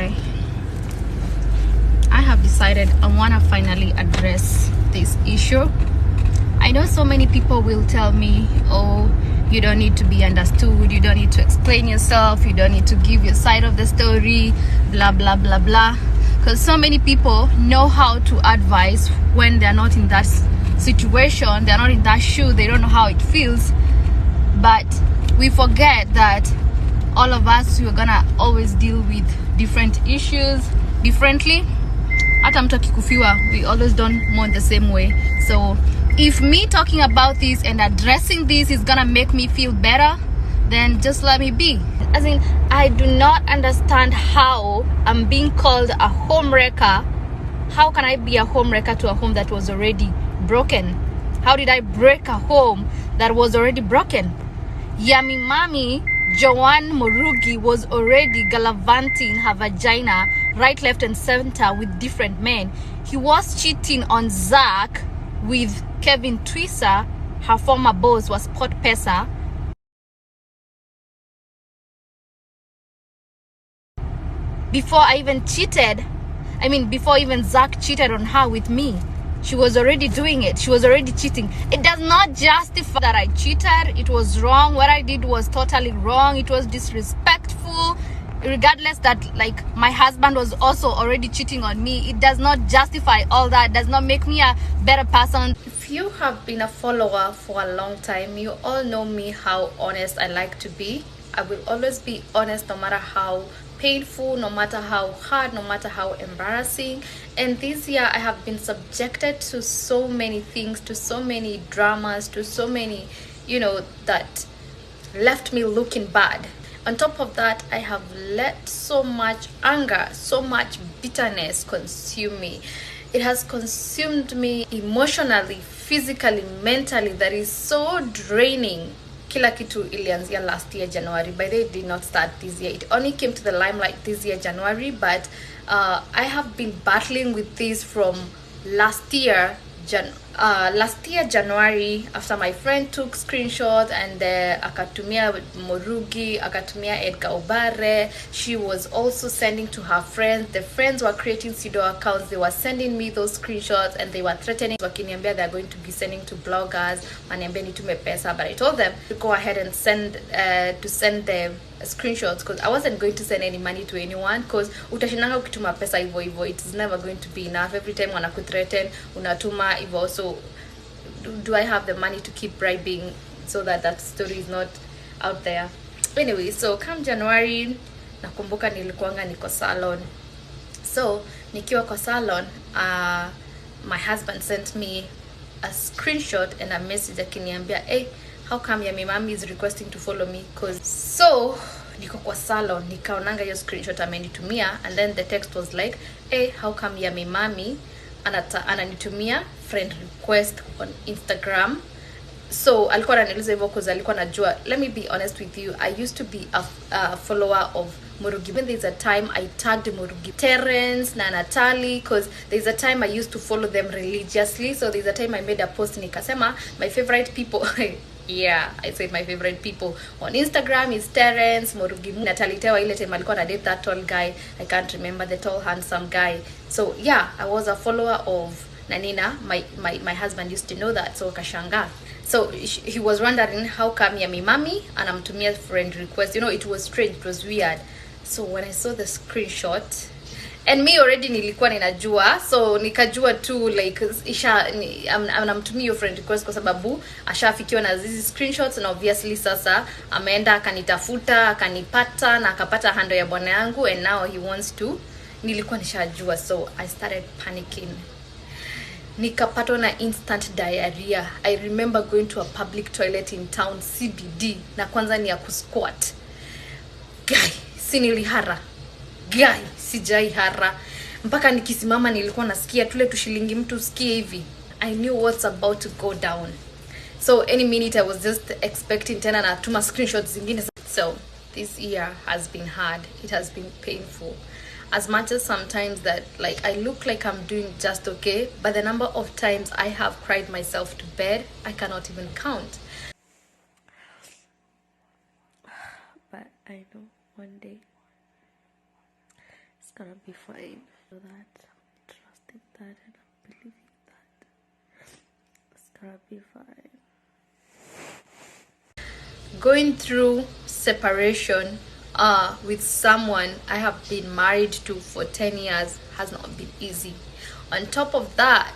guy, I have decided I want to finally address this issue. I know so many people will tell me, oh, you don't need to be understood, you don't need to explain yourself, you don't need to give your side of the story, blah blah blah blah, because so many people know how to advise when they're not in that situation, they're not in that shoe, they don't know how it feels. But we forget that all of us, we're gonna always deal with different issues differently. Hata mtu akikufiwa, we always don't mourn the same way. So if me talking about this and addressing this is gonna make me feel better, then just let me be. As in, I do not understand how I'm being called a homewrecker. How can I be a homewrecker to a home that was already broken? How did I break a home that was already broken? Yami Mami Joanne Murugi was already gallivanting her vagina right, left, and center with different men. He was cheating on Zach with Kevin Twisa. Her former boss was Port Pesa. Before even Zach cheated on her with me, she was already doing it. She was already cheating. It does not justify that I cheated. It was wrong. What I did was totally wrong. It was disrespectful. Regardless that, like, my husband was also already cheating on me, it does not justify all that. It does not make me a better person. If you have been a follower for a long time, you all know me, how honest I like to be. I will always be honest, no matter how painful, no matter how hard, no matter how embarrassing. And this year I have been subjected to so many things, to so many dramas, to so many, that left me looking bad. On top of that, I have let so much anger, so much bitterness consume me. It has consumed me emotionally, physically, mentally. That is so draining. Kila kitu ilianzia last year January. By the way, it did not start this year. It only came to the limelight this year January. But I have been battling with this from last year January, after my friend took screenshots and akatumia Murugi, akatumia Edgar Obare. She was also sending to her friends. The friends were creating pseudo accounts. They were sending me those screenshots and they were threatening. Wakiniambia they're going to be sending to bloggers. Waniambia nitume pesa. But I told them to go ahead and send the screenshots, because I wasn't going to send any money to anyone, because utashinanga ukituma pesa hivyo it is never going to be enough. Every time wanakuthreaten unatuma hivyo. So do I have the money to keep bribing so that story is not out there? Anyway, so come January, nakumbuka nilikuanga niko salon. So nikiwa kwa salon, my husband sent me a screenshot and a message akiniambia, hey, how come Yami Mami is requesting to follow me? So niko kwa salon, nikaonanga hiyo screenshot amenitumia, and then the text was like, hey, how come Yami Mami ananitumia friend request on Instagram? So alikuwa ananiuliza hivyo because alikuwa anajua. Let me be honest with you, I used to be a follower of Murugi. When there's a time I tagged Murugi, Terence na Natalie, because there's a time I used to follow them religiously. So there's a time I made a post nikasema my favorite people yeah, I said my favorite people on Instagram is Terence, Murugi, Natalie Tewa. Ile time alikuwa na date that tall guy, I can't remember, the tall handsome guy. So yeah, I was a follower of Nanina. My husband used to know that, so kashanga. So he was wondering how come Yami Mami anamtumia friend request. It was strange, it was weird. So when I saw the screenshot, and me already nilikuwa ninajua, so nikajua tu like anamtumia your friend request kwa sababu ashafikiwa na hizi screenshots, na obviously sasa ameenda akanitafuta, akanipata na akapata handle ya bwana yangu, and now he wants to. Nilikuwa nishajua, so I started panicking. Nikapatwa na instant diarrhea. I remember going to a public toilet in town, CBD, na kwanza ni ya kusquat. Guy, sinilihara. Guy, sijai hara. Mpaka nikisimama nilikuwa nasikia tule tushilingi mtu usikie hivi. I knew what's about to go down. So any minute I was just expecting tena na tuma screenshots zingine. So this year has been hard. It has been painful. As much as sometimes that like I look like I'm doing just okay, but the number of times I have cried myself to bed, I cannot even count. But I know one day it's gonna be fine. That trusting that and I'm believing that it's gonna be fine. Going through separation with someone I have been married to for 10 years has not been easy. On top of that,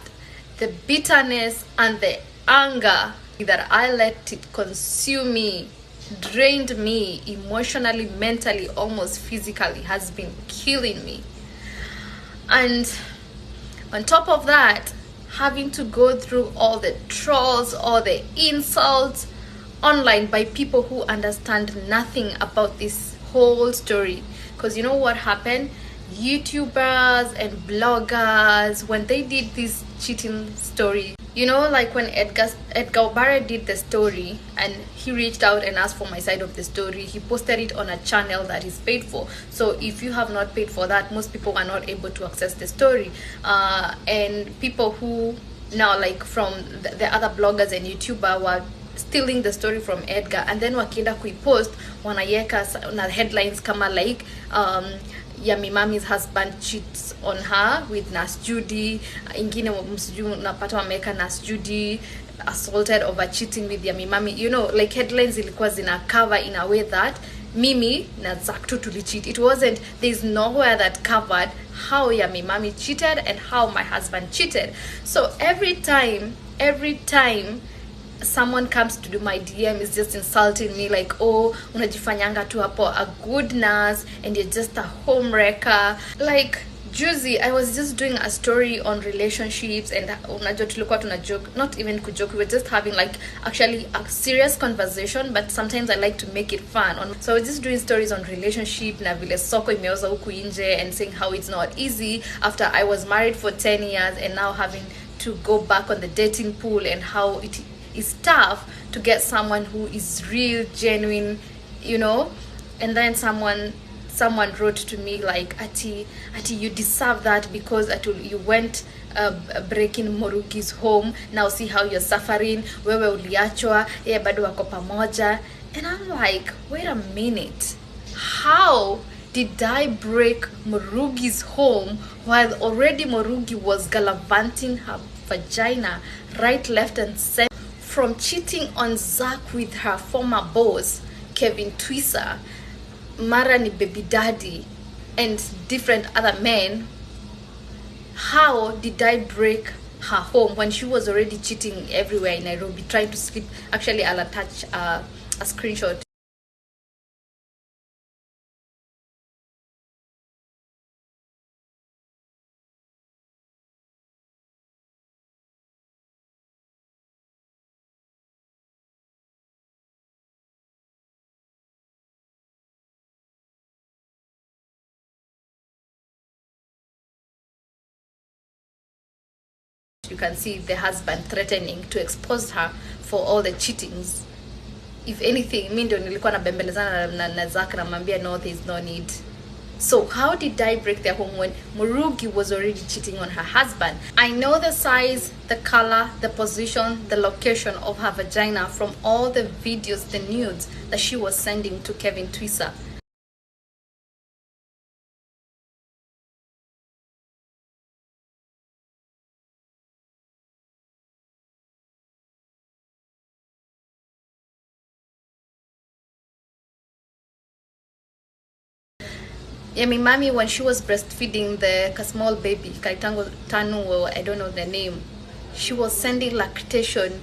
the bitterness and the anger that I let it consume me, drained me emotionally, mentally, almost physically, has been killing me. And on top of that, having to go through all the trolls, all the insults online by people who understand nothing about this whole story. Because you know what happened? YouTubers and bloggers, when they did this cheating story, you know, like when Edgar Obare did the story and he reached out and asked for my side of the story, he posted it on a channel that is paid for. So if you have not paid for that, most people are not able to access the story. And people who now, like from the other bloggers and YouTuber, were stealing the story from Edgar, and then wakienda kuipost wanaiweka na headlines kama like Yummy Mami's husband cheats on her with Nas Judy, ingine msiju napata wameka Nas Judy assaulted over cheating with Yummy Mami. You know, like headlines ilikuwa zina cover in a way that Mimi na Zaktu tulicheat. It wasn't, there's nowhere that covered how Yummy Mami cheated and how my husband cheated. So every time someone comes to do my DM is just insulting me like, oh, unajifanyanga tu hapo a good nurse and you're just a home wrecker. Like juzi I was just doing a story on relationships and unajua tulikuwa tuna joke, not even kujoke, we were just having like actually a serious conversation, but sometimes I like to make it fun. So I was just doing stories on relationship na vile soko imeoza huku nje and saying how it's not easy after I was married for 10 years and now having to go back on the dating pool and how it is tough to get someone who is real, genuine, you know. And then someone wrote to me like, Ati, you deserve that because you went breaking Murugi's home. Now see how you're suffering. Wewe uliachwa, bado wako pamoja. And I'm like, wait a minute. How did I break Murugi's home while already Murugi was gallivanting her vagina right, left, and center? From cheating on Zach with her former boss, Kevin Twisa, Mara ni baby daddy, and different other men. How did I break her home when she was already cheating everywhere in Nairobi, trying to sleep? Actually, I'll attach a screenshot. You can see the husband threatening to expose her for all the cheatings. If anything, mimi ndio nilikuwa nabembelezana na Zach na mwambia no, there is no need. So how did I break their home when Murugi was already cheating on her husband? I know the size, the color, the position, the location of her vagina from all the videos, the nudes that she was sending to Kevin Twisa. Yummy Mami, when she was breastfeeding the small baby, Kaitango Tanu, I don't know the name, she was sending lactation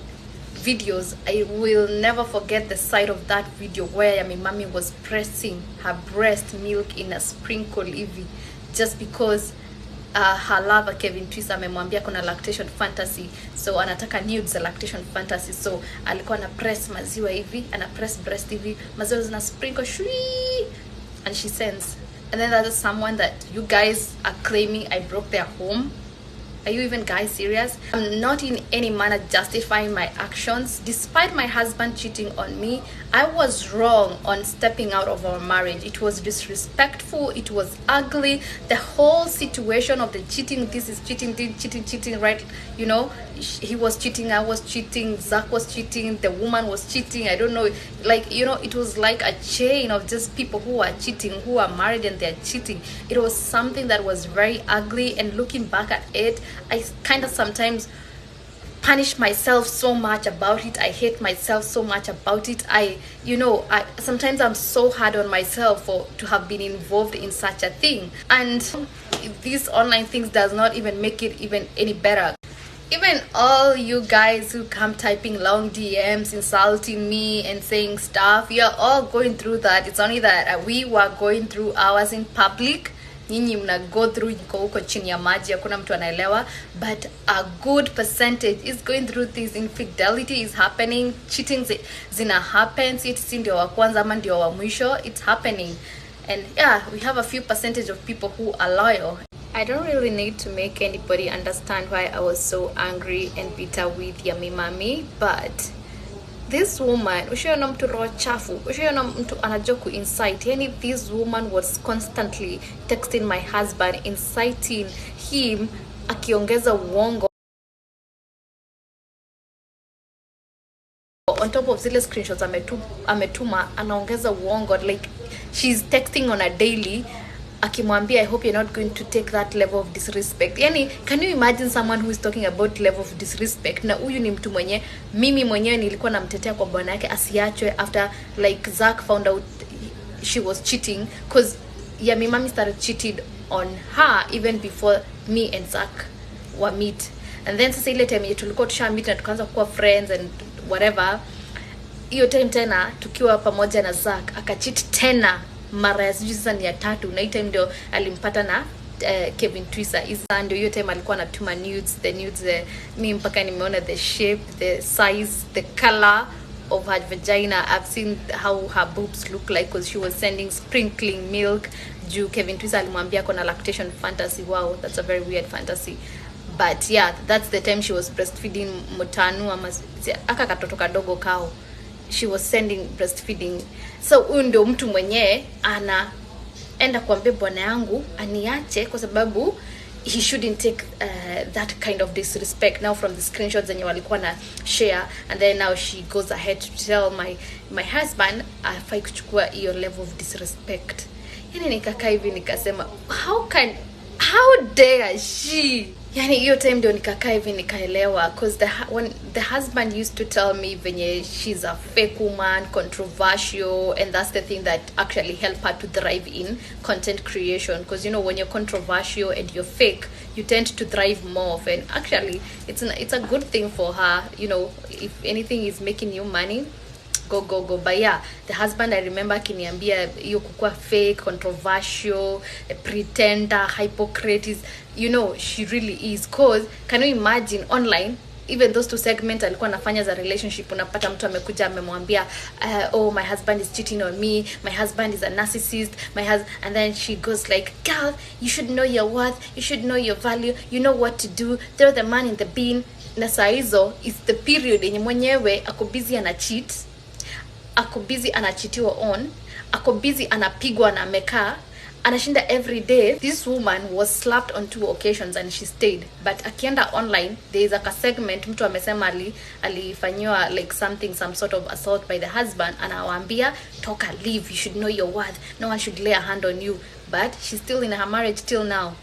videos. I will never forget the side of that video where Yummy Mami was pressing her breast milk in a sprinkle hivi, just because her lover Kevin Twisa amemwambia kuna lactation fantasy, so anataka nudes za lactation fantasy. So alikuwa na press maziwa hivi, ana press breast hivi, maziwa zina sprinkle shui, and she sends. And then there's someone that you guys are claiming I broke their home. Are you even guys serious? I'm not in any manner justifying my actions. Despite my husband cheating on me, I was wrong on stepping out of our marriage. It was disrespectful, it was ugly. The whole situation of the cheating, this is cheating, cheating, right? You know, he was cheating, I was cheating, Zach was cheating, the woman was cheating. I don't know, like, you know, it was like a chain of just people who are cheating, who are married and they're cheating. It was something that was very ugly, and looking back at it, I kind of sometimes punish myself so much about it. I hate myself so much about it. I sometimes I'm so hard on myself to have been involved in such a thing, and these online things does not even make it even any better. Even all you guys who come typing long DMs insulting me and saying stuff, you're all going through that. It's only that we were going through ours in public. Nyinyi mna go through huko chini ya maji, hakuna mtu anaelewa, but a good percentage is going through this. Infidelity is happening, cheating zina happens, si ndio wa kwanza ama ndio wa mwisho, it's happening. And yeah, we have a few percentage of people who are loyal. I don't really need to make anybody understand why I was so angry and bitter with Yummy Mami, but this woman, ushiona mtu roho chafu, ushiona mtu anajua ku incite. Yani this woman was constantly texting my husband, inciting him, akiongeza uongo on top of zile screenshots ametuma, anaongeza uongo. Like, she's texting on a daily akimwambia, I hope you're not going to take that level of disrespect. Yani, can you imagine someone who is talking about level of disrespect? Na huyu ni mtu mwenye mimi mwenyewe nilikuwa namtetea kwa bwana yake asiachwe after like Zach found out she was cheating, cause Yummy Mami started cheating on her even before me and Zach were meet. And then sasa ile time tulikuwa tusha meet na tukaanza kuwa friends and whatever, hiyo time tena tukiwa pamoja na Zach akacheat tena mara ya sasa ni ya tatu, na time ndio alimpata na Kevin Twisa. Isa ndio hiyo time alikuwa anatuma nudes, the nudes mimi mpaka nimeona the shape, the size, the color of her vagina. I've seen how her boobs look like, because she was sending sprinkling milk. Juu Kevin Twisa alimwambia kuna lactation fantasy. Wow, that's a very weird fantasy. But yeah, that's the time she was breastfeeding Mutanu ama aka katoto kadogo kao. She was sending breastfeeding. So undo mtu mwenye anaenda kuambia bwana yangu aniache kwa sababu he shouldn't take that kind of disrespect. Now from the screenshots zenye walikuwa na share, and then now she goes ahead to tell my husband afai kuchukua hiyo level of disrespect. Yani nikakaa hivi nikasema, how dare she? Yani hiyo time ndio nikakaa hivi nikaelewa, because when the husband used to tell me venye she's a fake woman, controversial, and that's the thing that actually helped her to thrive in content creation. Because you know, when you're controversial and you're fake, you tend to thrive more often. Actually, it's a good thing for her. You know, if anything is making you money, go. But yeah, the husband, I remember akiniambia hiyo kukua fake, controversial, a pretender, hypocrite, you know, she really is. Cause can you imagine online, even those two segments alikuwa anafanya za relationship, unapata mtu amekuja amemwambia oh, my husband is cheating on me, my husband is a narcissist, and then she goes like, girl, you should know your worth, you should know your value, you know what to do, throw the man in the bin. Na saa hizo is the period yenye mwenyewe ako busy ana cheat, ako busy anachitiwa on, ako busy anapigwa na amekaa, anashinda every day. This woman was slapped on 2 occasions and she stayed. But akienda online, there is a segment mtu amesema alifanywa like some sort of assault by the husband, anawaambia toka, leave, you should know your worth, no one should lay a hand on you. But she's still in her marriage till now.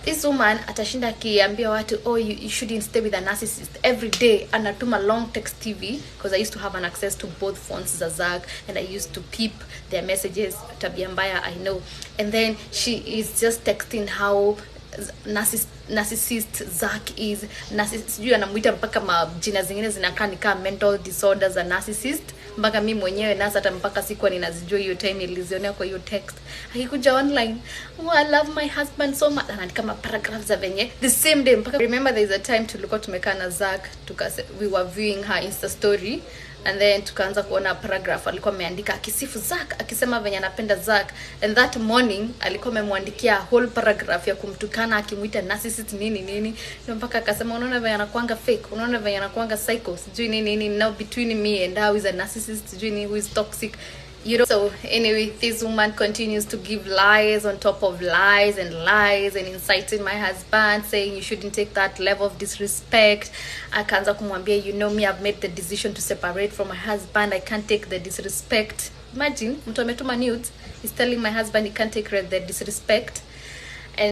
This woman atashinda akiambia watu, oh, you shouldn't stay with a narcissist every day. Anatuma long text TV, because I used to have an access to both phones za Zach, and I used to peep their messages. Tabia mbaya, I know. And then she is just texting how narcissist Zach is. Sijui anamuita mpaka majina zingine zinakaa ni kama mental disorders za narcissist. Mpaka mimi mwenyewe nasa hata mpaka sikuwa ninazijua hiyo time nilizionea kwa hiyo text. Akikuja online, oh, I love my husband so much, anaandika paragraphs za venye the same day. Mpaka remember there is a time tulikuwa tumekaa na Zach, we were viewing her Insta story, And then tukaanza kuona paragraph alikuwa ameandika akisifu Zack, akisema venye anapenda Zack. And that morning alikuwa amemwandikia whole paragraph ya kumtukana, akimuita narcissist nini. Ndio mpaka akasema unaona venye anakuanga fake, unaona venye anakuanga psycho, sijui nini. Now between me and her, who is a narcissist, sijui who is toxic. You know, so anyway, this woman continues to give lies on top of lies and inciting my husband, saying you shouldn't take that level of disrespect. Akaanza kumwambia, you know me, I've made the decision to separate from my husband. I can't take the disrespect. Imagine, mtu ametuma nudes, he's telling my husband he can't take the disrespect.